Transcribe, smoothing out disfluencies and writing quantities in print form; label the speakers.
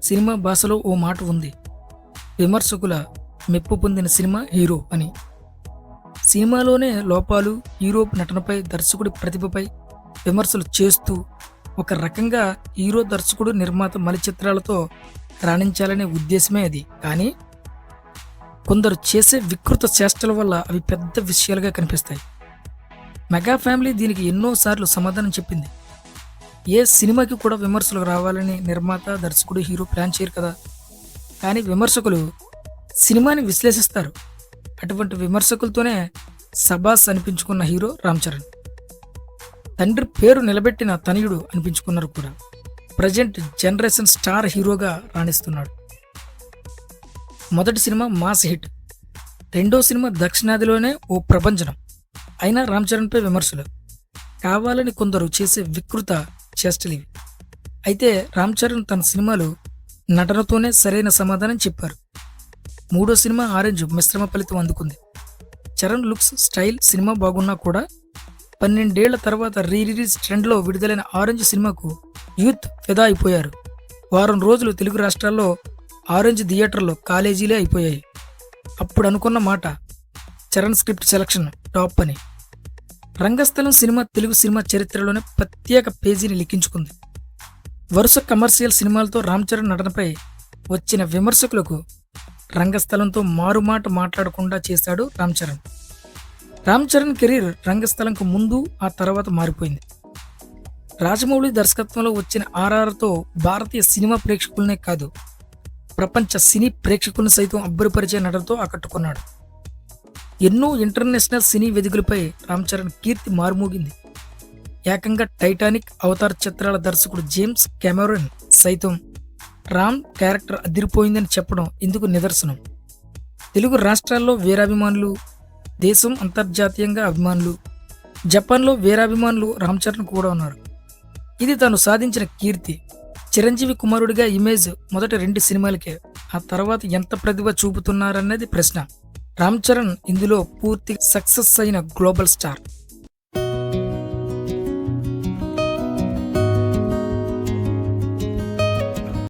Speaker 1: Cinema భాషలో ఓ మాట ఉంది, విమర్శకుల మెప్పు పొందిన సినిమా హీరో అని. సినిమాలోనే లోపాలు, హీరో నటనపై, దర్శకుడి ప్రతిభపై విమర్శలు చేస్తూ ఒక రకంగా హీరో, దర్శకుడు, నిర్మాత మలి చిత్రాలతో రాణించాలనే ఉద్దేశమే అది. కానీ కొందరు చేసే వికృత చేష్టల వల్ల అవి పెద్ద విషయాలుగా కనిపిస్తాయి. మెగా ఫ్యామిలీ దీనికి ఎన్నోసార్లు సమాధానం చెప్పింది. ఏ సినిమాకి కూడా విమర్శలు రావాలని నిర్మాత, దర్శకుడు, హీరో ప్లాన్ చేయరు కదా. కానీ విమర్శకులు సినిమాని విశ్లేషిస్తారు. అటువంటి విమర్శకులతోనే సబాస్ అనిపించుకున్న హీరో రామ్ చరణ్. తండ్రి పేరు నిలబెట్టిన తనయుడు అనిపించుకున్నారు కూడా. ప్రజెంట్ జనరేషన్ స్టార్ హీరోగా రాణిస్తున్నాడు. మొదటి సినిమా మాస్ హిట్, రెండో సినిమా దక్షిణాదిలోనే ఓ ప్రభంజనం. అయినా రామ్ చరణ్పై విమర్శలు కావాలని కొందరు చేసే వికృత చేష్టలివి. అయితే రామ్ చరణ్ తన సినిమాలు నటనతోనే సరైన సమాధానం చెప్పారు. మూడో సినిమా ఆరెంజ్ మిశ్రమ ఫలితం అందుకుంది. చరణ్ లుక్స్, స్టైల్ సినిమా బాగున్నా కూడా 12 ఏళ్ల తర్వాత రిలీజ్ ట్రెండ్లో విడుదలైన ఆరెంజ్ సినిమాకు యూత్ ఫిదా అయిపోయారు. వారం రోజులు తెలుగు రాష్ట్రాల్లో ఆరెంజ్ థియేటర్లో కాలేజీలే అయిపోయాయి. అప్పుడు అనుకున్న మాట, చరణ్ స్క్రిప్ట్ సెలక్షన్ టాప్ అని. రంగస్థలం సినిమా తెలుగు సినిమా చరిత్రలోనే ప్రత్యేక పేజీని లిఖించుకుంది. వరుస కమర్షియల్ సినిమాలతో రామ్ చరణ్ నటనపై వచ్చిన విమర్శకులకు రంగస్థలంతో మారుమాట మాట్లాడకుండా చేశాడు రామ్ చరణ్. రామ్ చరణ్ కెరీర్ రంగస్థలంకు ముందు, ఆ తర్వాత మారిపోయింది. రాజమౌళి దర్శకత్వంలో వచ్చిన ఆర్ఆర్తో భారతీయ సినిమా ప్రేక్షకులనే కాదు, ప్రపంచ సినీ ప్రేక్షకులను సైతం అబ్బురపరిచే నటనతో ఆకట్టుకున్నాడు. ఎన్నో ఇంటర్నేషనల్ సినీ వేదికలపై రామ్ చరణ్ కీర్తి మారుమోగింది. ఏకంగా టైటానిక్, అవతార్ చిత్రాల దర్శకుడు జేమ్స్ కెమెరాన్ సైతం రామ్ క్యారెక్టర్ అదిరిపోయిందని చెప్పడం ఇందుకు నిదర్శనం. తెలుగు రాష్ట్రాల్లో వీరాభిమానులు, దేశం అంతర్జాతీయంగా అభిమానులు, జపాన్లో వీరాభిమానులు రామ్ చరణ్ కూడా ఉన్నారు. ఇది తాను సాధించిన కీర్తి. చిరంజీవి కుమారుడిగా ఇమేజ్ మొదటి 2 సినిమాలకే, ఆ తర్వాత ఎంత ప్రతిభ చూపుతున్నారన్నది ప్రశ్న. రామ్ చరణ్ ఇందులో పూర్తి సక్సెస్ అయిన గ్లోబల్ స్టార్.